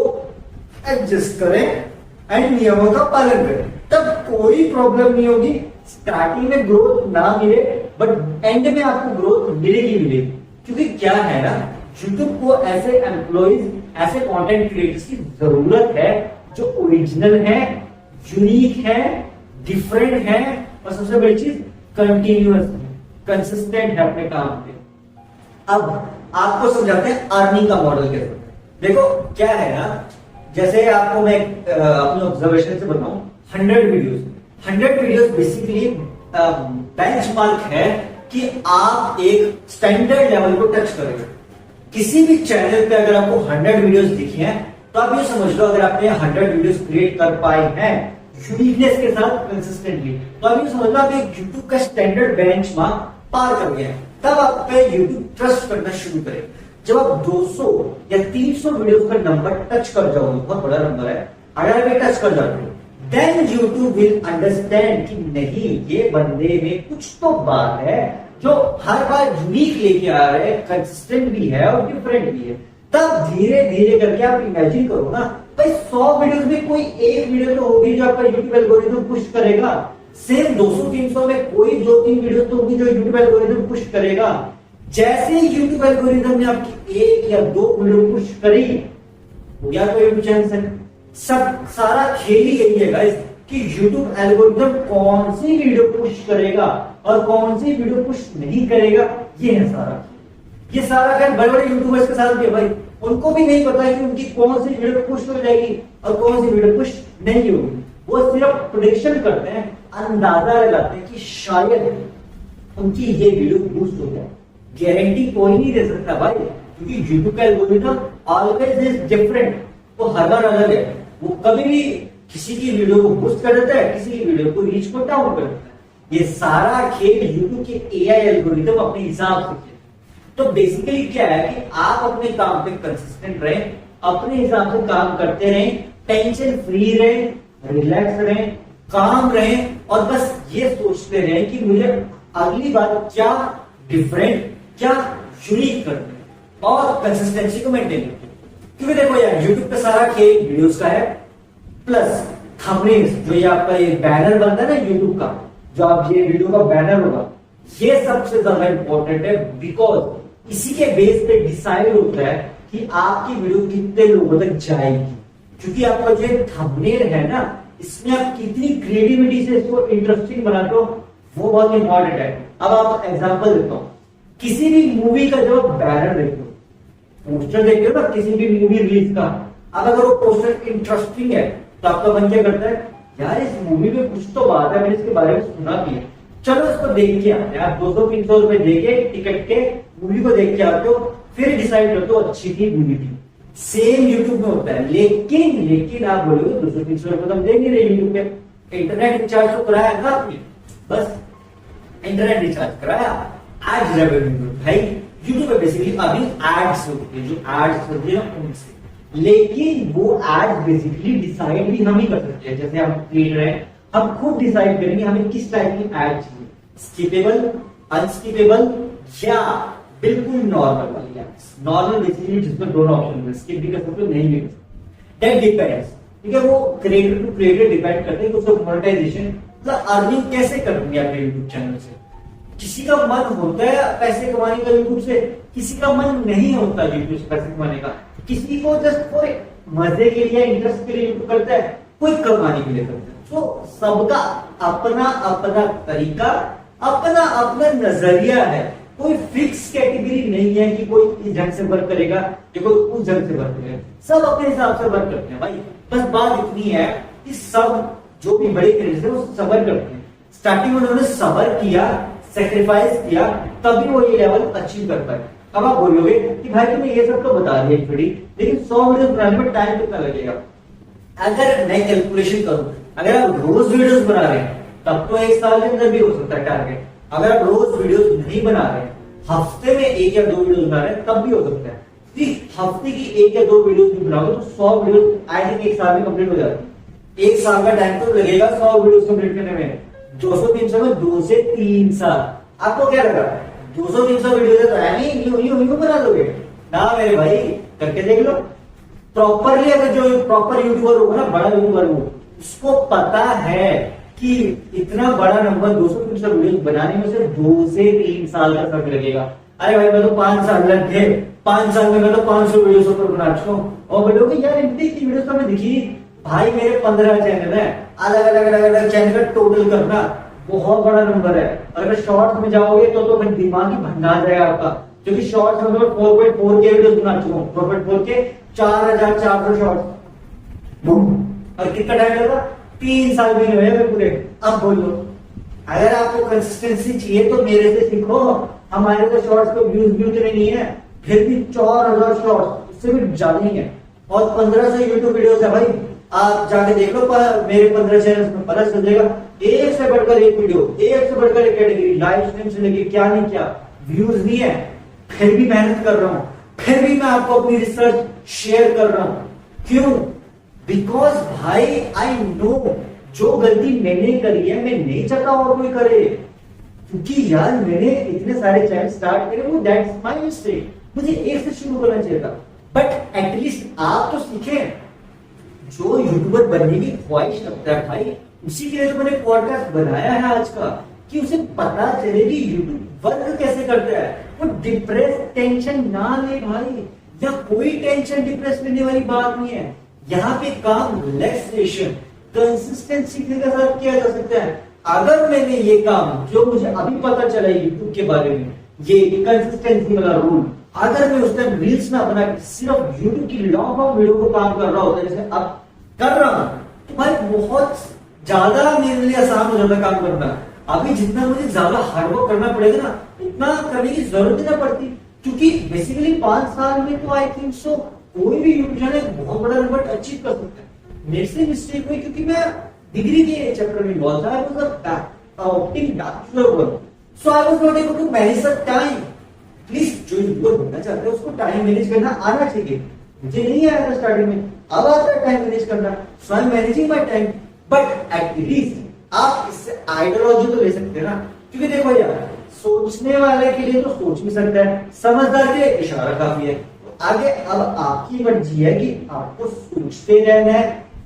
S1: एडजस्ट करें एंड नियमों का पालन करें, तब कोई प्रॉब्लम नहीं होगी। स्टार्टिंग में ग्रोथ ना मिले बट एंड में आपको ग्रोथ मिलेगी मिलेगी। क्योंकि क्या है ना, यूट्यूब को ऐसे एम्प्लॉइज, ऐसे कंटेंट क्रिएटर्स की जरूरत है जो ओरिजिनल है, यूनिक है, डिफरेंट है और सबसे बड़ी चीज कंटिन्यूअस है, कंसिस्टेंट है अपने काम पे। अब आपको समझाते हैं अर्निंग का मॉडल कैसे। देखो क्या है ना, जैसे आपको मैं अपने ऑब्जर्वेशन से बताऊं, 100 वीडियोस बेसिकली बेंचमार्क है कि आप एक स्टैंडर्ड लेवल को टच करेंगे। किसी भी चैनल पे अगर आपको 100 वीडियोस दिखी हैं तो आप ये समझ लो, अगर आपने 100 वीडियोस क्रिएट कर पाए हैं यूनिकनेस के साथ कंसिस्टेंटली, तो आप ये समझ लो आप एक यूट्यूब का स्टैंडर्ड बेंचमार्क पार कर गए हैं। तब आप पे यूट्यूब ट्रस्ट करना शुरू करे। जब आप 200 या 300 वीडियोस का नंबर टच कर जाओगे, बहुत बड़ा नंबर है, अगर आप टच कर जाते हो, देन यूट्यूब विल अंडरस्टैंड कि नहीं, ये बंदे में कुछ तो बात है जो हर बार यूनिक लेके आ रहे हैं, कंसिस्टेंट भी है और डिफरेंट भी है। तब धीरे धीरे करके आप इमेजिन करो ना भाई, 100 वीडियोस में कोई एक वीडियो तो होगी जो आपका यूट्यूब एल्गोरिथम पुश करेगा। सिर्फ 200-300 में कोई 2-3 वीडियो तो होगी जो यूट्यूब एल्गोरिथम पुश करेगा। जैसे यूट्यूब एल्गोरिथम ने आपकी 1 या 2 वीडियो पुश करी, हो गया तो यूट्यूब चैनल से। सब सारा खेल ही यही है गाइस कि यूट्यूब एल्गोरिथम कौन सी वीडियो पुश करेगा और कौन सी वीडियो पुश नहीं करेगा, ये है सारा। ये सारा खेल बड़े बड़े यूट्यूबर्स के साथ भी है भाई, उनको भी नहीं पता कि उनकी कौन सी वीडियो पुश हो जाएगी और कौन सी वीडियो पुश नहीं होगी। वो सिर्फ प्रेडिक्शन करते हैं, अंदाजा लगाते हैं कि शायद उनकी ये वीडियो बूस्ट हो जाए। गारंटी कोई नहीं दे सकता भाई, क्योंकि यूट्यूब का एल्गोरिथम ऑलवेज इज डिफरेंट, वो हर बार अलग है। वो कभी भी किसी की वीडियो को बूस्ट कर देता है, किसी की वीडियो को रीच को डाउन कर देता है। ये सारा खेल यूट्यूब के एआई एल्गोरिथम अपने हिसाब से खेल। तो बेसिकली क्या है कि आप अपने काम पे कंसिस्टेंट रहें, अपने हिसाब से काम करते रहें, टेंशन फ्री रहें, रिलैक्स रहें, काम रहें और बस ये सोचते रहें कि मुझे अगली बार क्या डिफरेंट, क्या यूनिक करना है और कंसिस्टेंसी को मेंटेन करना है। क्योंकि देखो यार, यूट्यूब पे सारा खेल वीडियोस का है, प्लस थंबनेल्स, जो ये आपका ये बैनर बनता है ना यूट्यूब का, जो आप ये वीडियो का बैनर होगा, ये सबसे ज्यादा इंपॉर्टेंट है। बिकॉज इसी के बेस पे डिसाइड होता है कि आपकी वीडियो कितने लोगों तक जाएगी। क्योंकि आपका जो थंबनेल है ना, इसमें आप कितनी क्रिएटिविटी से इसको इंटरेस्टिंग बनाते हो, वो बहुत इंपॉर्टेंट है। अब आप एग्जांपल देता हूं, किसी भी मूवी का जो बैनर देखते हो, पोस्टर देखते हो ना किसी भी मूवी रिलीज का, अब अगर वो पोस्टर इंटरेस्टिंग है तो आपका मन क्या करता है, यार इस मूवी में कुछ तो बात है, मैंने इसके बारे में सुना भी है, चलो इसको देख के आते हैं। आप 200-300 रुपए देके टिकट के मूवी को देख के आते हो, फिर डिसाइड करते हो अच्छी थी बुरी थी। सेम यूट्यूब में होता है, लेकिन आप बोलोगे 200-300 रुपए तो हम देंगे नहीं यूट्यूब पे, इंटरनेट रिचार्ज तो कराया ना आपने, बस इंटरनेट रिचार्ज कराया, एड्स रेवेन्यू भाई यूट्यूब पे बेसिकली अभी एड्स होते हैं, जो एड्स होते हैं उनसे। लेकिन वो एड्स बेसिकली डिसाइड भी हम ही कर सकते हैं। जैसे हम क्रिएटर हैं, हम खुद डिसाइड करेंगे हमें किस टाइप की एड चाहिए, स्किपेबल, अनस्किपेबल या बिल्कुल नॉर्मल वाली एड्स। नॉर्मल बेसिकली जिसमें दोनों ऑप्शन है, स्किप भी कर सकते हो, नहीं भी कर सकते, दैट डिपेंड्स। ठीक है, वो क्रिएटर टू क्रिएटर डिपेंड करते हैं कि उसको मोनेटाइजेशन मतलब अर्निंग कैसे करनी है अपने यूट्यूब चैनल से। किसी का मन होता है पैसे कमाने का यूट्यूब से, किसी का मन नहीं होता यूट्यूब से पैसे कमाने का। किसी को जस्ट फॉर मजे के लिए, इंटरेस्ट के लिए यूट्यूब करता है, कोई कमाने के लिए करता है। तो सबका अपना अपना तरीका, अपना अपना नजरिया है। कोई फिक्स कैटेगरी नहीं है कि कोई इस ढंग से वर्क करेगा या कोई उस ढंग से वर्क करेगा। सब अपने हिसाब से वर्क करते हैं भाई। बस बात इतनी है कि सब जो भी बड़े क्रिएटर्स हैं वो सबर करते हैं। स्टार्टिंग में उन्होंने सबर किया, सेक्रीफाइस किया, तभी वो ये लेवल अचीव कर पाए। अब आप बोलोगे कि भाई तुमने ये सब तो बता दिया थोड़ी, लेकिन 100 वीडियो बनाने में टाइम कितना लगेगा? अगर मैं कैलकुलेशन करूं, अगर आप रोज वीडियोस बना रहे हैं तब तो 1 साल के अंदर भी हो सकता है टारगेट। अगर आप रोज वीडियोस नहीं बना रहे, हफ्ते में 1 या 2 वीडियोस बना रहे हैं तब भी हो सकता है। हफ्ते की 1 या 2 वीडियोस भी बनाओगे तो 100 वीडियोस आई थिंक 1 साल में कंप्लीट हो जाती है। 1 साल का टाइम तो लगेगा 100 वीडियोस कंप्लीट करने में। 200-300 में 2 से 3 साल। आपको क्या लगा 200-300 वीडियो तो है नहीं, यूं बना लोगे ना मेरे भाई? करके देख लो प्रॉपरली। अगर जो प्रॉपर यूट्यूबर होगा ना, बड़ा यूट्यूबर हो, उसको पता है कि इतना बड़ा नंबर 200-300 वीडियो बनाने में से 2 से 3 साल का समय लगेगा। अरे भाई मैं तो 5 साल लग गए, 5 साल में मैं तो 500 वीडियो पर बना चुका हूँ। और बोलोगे यार इतनी वीडियो तो हमें दिखी। भाई मेरे 15 चैनल है, अलग-अलग चैनल का टोटल करना बहुत बड़ा नंबर है। अगर शॉर्ट्स में जाओगे तो फिर दिमाग ही भंगा जाएगा आपका, क्योंकि शॉर्ट्स में मैं 4.4 के वीडियो बना चुका हूँ। 4.4 के 4400 शॉर्ट्स। और कितना टाइम लगा? 3 साल भी नहीं हुए पूरे। अब बोलो अगर आपको कंसिस्टेंसी चाहिए तो मेरे से सीखो। हमारे तो शॉर्ट्स को व्यूज उतने नहीं है, फिर भी 4000 शॉर्ट्स, उससे भी ज्यादा ही है। और 1500 यूट्यूब वीडियोस है भाई। आप जाके देख लो मेरे 15 चैनल में, पता चल जाएगा। एक से बढ़कर एक वीडियो, एक से बढ़कर एक कैटेगरी, लाइव स्ट्रीम से लेके क्या नहीं क्या, व्यूज नहीं है, फिर भी मेहनत कर रहा हूं, फिर भी मैं आपको अपनी रिसर्च शेयर कर रहा हूं। क्यों? बिकॉज भाई आई नो जो गलती मैंने करी है मैं नहीं चाहता और कोई करे। क्योंकि यार मैंने इतने सारे चैनल स्टार्ट करे, वो दैट्स माय मिस्टेक। मुझे एक से शुरू करना चाहिए था। बट एटलीस्ट आप तो सीखे। जो यूट्यूबर बनने की ख्वाहिश रखता है भाई, उसी के लिए तो मैंने पॉडकास्ट बनाया है आज का, कि उसे पता चले कि यूट्यूब वर्क कैसे करता है। वो डिप्रेस टेंशन ना ले भाई, या कोई टेंशन डिप्रेस लेने वाली बात नहीं है। यहाँ पे काम रिलैक्सेशन, कंसिस्टेंसी के साथ किया जा सकता है। अगर मैंने ये काम जो मुझे अभी पता चला यूट्यूब के बारे में, ये कंसिस्टेंसी वाला रूल, अगर मैं उस टाइम रील्स ना बना सिर्फ यूट्यूब की लॉन्ग फॉर्म वीडियो को काम कर रहा होता जैसे अब कर रहा हूं, तो भाई बहुत ज्यादा मेरे लिए आसान हो जाता काम करना। अभी जितना मुझे ज्यादा हार्डवर्क करना पड़ेगा ना, इतना करने की जरूरत ही ना पड़ती। क्योंकि बेसिकली 5 साल में तो आई थिंक सो कोई भी यूट्यूब चैनल बहुत बड़ा नंबर अचीव कर सकता है। मेरे से मिस्टेक हुई क्योंकि मैं डिग्री के चैप्टर में इन्वॉल्व था। I was a bachelor work, so I was not able to manage the time. Please जो यूट्यूबर बनना चाहते हैं उसको टाइम मैनेज करना आना चाहिए। मुझे नहीं आया था स्टार्टिंग में, अब आता है टाइम मैनेज करना। So I am managing my time. But at least आप इससे आइडियोलॉजी तो ले सकते हैं ना। क्योंकि देखो यार, सोचने वाले के लिए तो सोच भी सकता है, समझदार के लिए इशारा काफी है। तो आगे अब आपकी मर्जी है कि आपको सोचते रहना है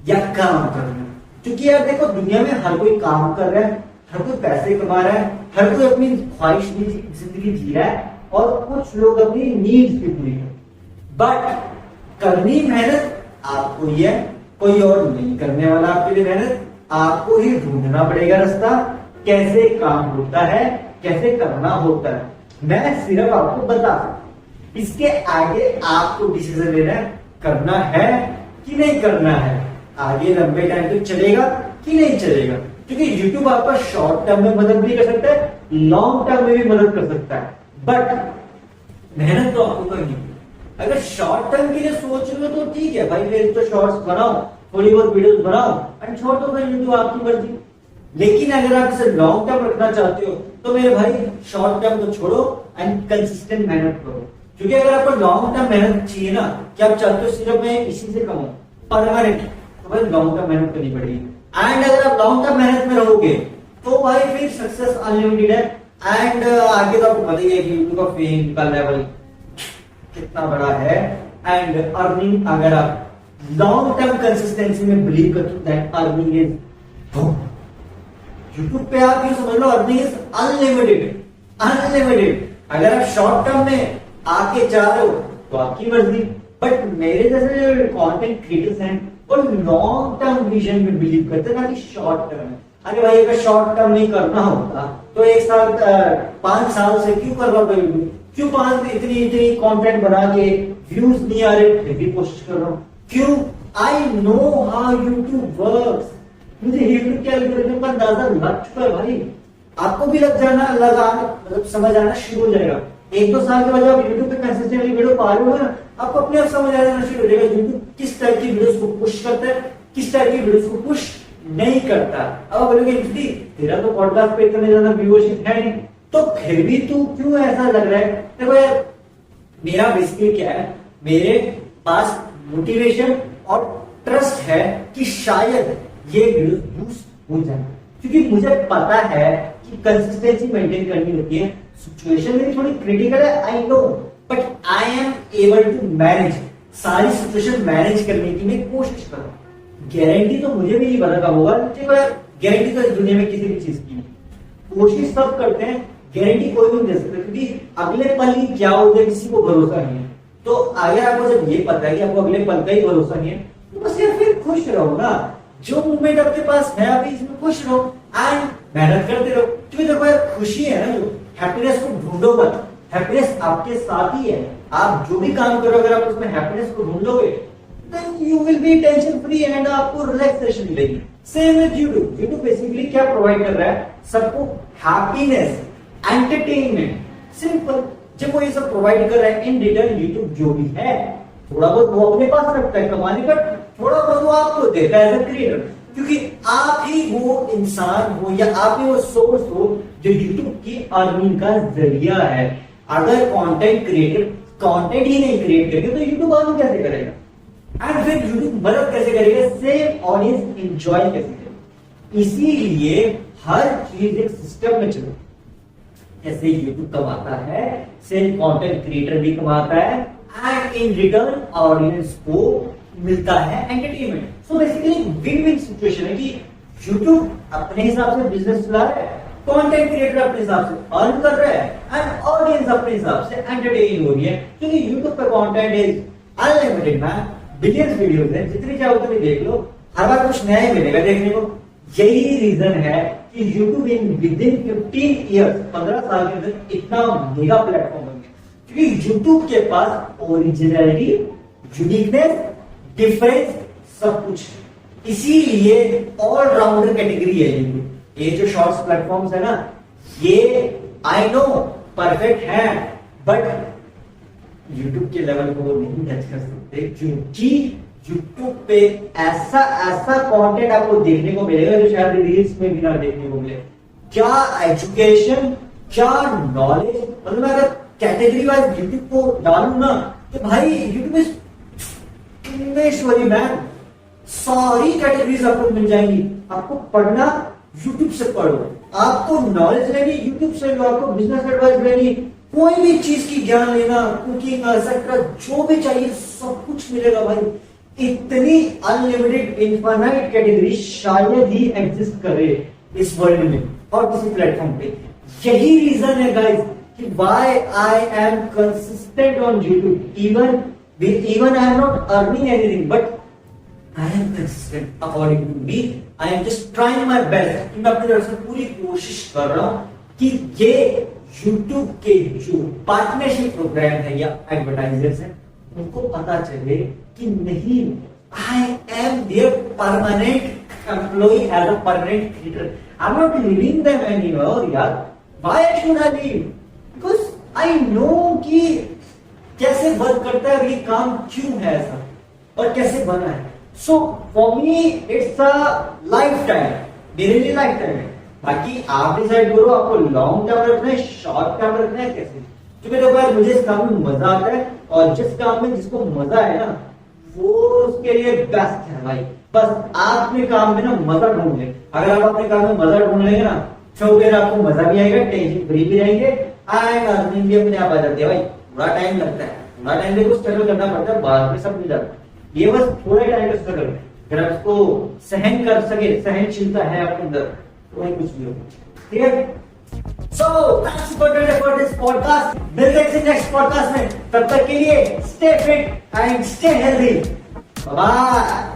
S1: या काम करना है। क्योंकि यार देखो, दुनिया में हर कोई काम कर रहा है, हर कोई पैसे कमा रहा है, हर कोई अपनी ख्वाहिश की जिंदगी जी रहा है, और कुछ लोग अपनी नीड्स भी पूरी कर। बट करनी मेहनत आपको ही है, कोई और नहीं करने वाला आपके लिए मेहनत। आपको ही ढूंढना पड़ेगा रास्ता, कैसे काम होता है, कैसे करना होता है। मैं सिर्फ आपको बता, इसके आगे आपको डिसीजन लेना है, करना है कि नहीं करना है। आगे लंबे टाइम तक चलेगा कि नहीं चलेगा। क्योंकि YouTube आपका शॉर्ट टर्म में मदद भी कर सकता है, लॉन्ग टर्म में भी मदद कर सकता है। बट मेहनत तो आपको करनी है। अगर शॉर्ट टर्म के लिए सोच रहे हो तो ठीक है भाई, फिर तो शॉर्ट्स बनाओ, थोड़ी बहुत वीडियोस बनाओ एंड छोड़ दो, फिर यूट्यूब आपकी मर्जी। लेकिन अगर आप इसे लॉन्ग टर्म रखना चाहते हो तो मेरे भाई शॉर्ट टर्म को छोड़ो एंड कंसिस्टेंट मेहनत करो। क्योंकि अगर आपको लॉन्ग टर्म मेहनत चाहिए ना, कि आप चाहते हो सिर्फ मैं इसी से कमाऊं परमानेंट, तो भाई लॉन्ग टर्म मेहनत करनी पड़ेगी। एंड अगर आप लॉन्ग टर्म मेहनत में रहोगे तो भाई फिर सक्सेस अनलिमिटेड है। एंड आगे तो आपको पता ही है कि यूट्यूब का फेम का लेवल कितना बड़ा है। एंड अर्निंग, अगर आप लॉन्ग टर्म कंसिस्टेंसी में बिलीव करते हो, दैट अर्निंग इज यूट्यूब पे आप ये समझ लो, अर्निंग इज अनलिमिटेड, अनलिमिटेड। अगर आप शॉर्ट टर्म में आके जा रहे हो तो आपकी मर्जी, बट मेरे जैसे जो कंटेंट क्रिएटर्स हैं वो लॉन्ग टर्म विजन में बिलीव करते हैं, ना कि शॉर्ट टर्म में। अरे भाई अगर शॉर्ट टर्म नहीं करना होता तो 1 साल 5 साल से क्यों कर रहा हूँ, क्यों 5 इतनी इतनी कंटेंट बना के व्यूज नहीं आ रहे फिर भी कोशिश कर रहा हूँ, क्यों? I know how YouTube works, मुझे यूट्यूब के एल्गोरिथम का अंदाजा लग चुका है भाई। आपको भी मतलब समझ आना शुरू हो जाएगा। 1-2 साल के बाद आप यूट्यूब पे कंसिस्टेंटली वीडियो पा रहे हो ना, आपको अपने आप समझ आ जाना शुरू हो जाएगा यूट्यूब किस टाइप की वीडियोस को पुश करता है, किस टाइप की वीडियोस को पुश नहीं करता। अब बोलोगे तेरा तो पॉडकास्ट पे इतने ज्यादा व्यूअरशिप है नहीं, तो फिर भी तू क्यों ऐसा लग रहा है? देखो यार, मेरा बेसिकली क्या है, मेरे पास मोटिवेशन और ट्रस्ट है कि शायद ये वीडियो बूस्ट हो जाए, क्योंकि मुझे पता है कि कंसिस्टेंसी मेंटेन करनी होती है। सिचुएशन मेरी थोड़ी क्रिटिकल है, I know, but I am able to manage, सारी सिचुएशन मैनेज करने की मैं कोशिश कर रहा हूँ। गारंटी तो मुझे भी नहीं पता कब होगा, गारंटी तो इस दुनिया में किसी भी चीज की नहीं। कोशिश सब करते हैं, गारंटी कोई भी नहीं दे सकता, क्योंकि अगले पल ही क्या हो जाए किसी को भरोसा नहीं है। तो अगर आपको जब ये पता है कि आपको अगले पल का ही भरोसा नहीं है, तो बस यार फिर खुश रहो ना, जो मूवमेंट आपके पास है अभी इसमें खुश रहो एंड मेहनत करते रहो। क्योंकि देखो यार, खुशी है ना, जो हैप्पीनेस को ढूंढो मत, हैप्पीनेस आपके साथ ही है। आप जो भी काम करो अगर आप उसमें हैप्पीनेस को ढूंढोगे then you will be tension free and आपको रिलैक्सेशन मिलेगी। Same with YouTube. YouTube basically क्या प्रोवाइड कर रहा है सबको? Happiness, entertainment, simple. जब वो ये सब प्रोवाइड कर रहा है, इन रिटर्न यूट्यूब जो भी है थोड़ा बहुत वो अपने पास रखता है कमाने का, थोड़ा बहुत वो आपको देता है एज अ क्रिएटर, क्योंकि आप ही वो इंसान हो या आप ही वो सोर्स हो जो यूट्यूब की अर्निंग का जरिया है। अगर कंटेंट क्रिएटर कंटेंट ही नहीं क्रिएट करेंगे तो यूट्यूब अर्न कैसे करेगा? एंड फिर यूट्यूब मदद कैसे करेगा? सेम ऑडियंस एंजॉय कैसे करेगा? इसीलिए हर चीज एक सिस्टम में चलो। जैसे यूट्यूब कमाता है, सेम कंटेंट क्रिएटर भी कमाता है, एंड इन रिटर्न ऑडियंस को मिलता है entertainment. So basically win win situation है कि यूट्यूब अपने हिसाब से बिजनेस चला रहा है, कंटेंट क्रिएटर अपने हिसाब से अर्न कर रहा है, एंड ऑडियंस अपने हिसाब से एंटरटेन हो रही है। क्योंकि यूट्यूब पे content is unlimited man, billions videos हैं, जितनी चाहो उतनी देख लो, हर बार कुछ नया ही मिलेगा देखने को। यही रीजन है कि यूट्यूब इन विदिन 15 ईयर्स, 15 साल के अंदर इतना मेगा प्लेटफॉर्म बन गया, क्योंकि यूट्यूब के पास ओरिजिनलिटी, यूनिकनेस, डिफरेंस सब कुछ, इसीलिए ऑलराउंडर कैटेगरी है यूट्यूब। ये जो शॉर्ट्स प्लेटफॉर्म्स है ना, ये आई नो परफेक्ट है, बट यूट्यूब के लेवल को नहीं टच कर सकते, क्योंकि यूट्यूब पे ऐसा कंटेंट आपको देखने को मिलेगा जो शायद रील्स में भी ना देखने को मिले। क्या एजुकेशन, क्या नॉलेज, मतलब अगर कैटेगरी वाइज यूट्यूब को डालू ना तो भाई यूट्यूब इज इमेश्वरी मैन, सारी कैटेगरीज आपको मिल जाएंगी। आपको पढ़ना यूट्यूब से पढ़ो, आपको नॉलेज लेनी यूट्यूब से लो, आपको बिजनेस एडवाइस लेनी, कोई भी चीज की ज्ञान लेना, कुकिंग एक्सेट्रा जो भी चाहिए सब कुछ मिलेगा भाई। इतनी अनलिमिटेड इनफाइनाइट कैटेगरी शायद ही एग्जिस्ट करे इस वर्ल्ड में और किसी प्लेटफॉर्म पे। यही रीजन है गाइस कि why I am consistent on YouTube, even I am not earning anything, but I am consistent according to me. I am just trying my best. मैं अपनी तरफ से पूरी कोशिश कर रहा हूँ कि ये YouTube के जो पार्टनरशिप प्रोग्राम है या एडवर्टाइजर्स है उनको पता चले कि नहीं, I am their permanent employee as a permanent creator. I'm not leaving them anymore यार. Why should I leave? Because I know कि कैसे वर्क करता है और ये काम क्यों है ऐसा और कैसे बना है। So for me it's a life time, मेरे लिए लाइफ टाइम है। बाकी आप डिसाइड करो आपको लॉन्ग टर्म रखना है, शॉर्ट टर्म रखना है, कैसे। क्योंकि देखो यार, मुझे इस काम में मजा आता है और जिस काम में जिसको मजा है ना वो उसके लिए बेस्ट है भाई। बस आप अपने काम में ना मजा ढूंढ ले। अगर आप अपने काम में मजा ढूंढ लेंगे ना तो फिर आपको मजा भी आएगा, टेंशन फ्री भी रहेंगे एंड अर्निंग भी अपने आप आ जाती है भाई। थोड़ा टाइम लगता है, थोड़ा टाइम देखो स्ट्रगल करना पड़ता है, बाद में सब मिल जाता है। ये बस थोड़े टाइम का स्ट्रगल है, अगर आप उसको सहन कर सके, सहनशीलता है आपके अंदर तो वही कुछ भी हो। ठीक है, So that's for today for this podcast. मिलते हैं नेक्स्ट पॉडकास्ट में, तब तक के लिए stay fit and stay healthy. Bye bye.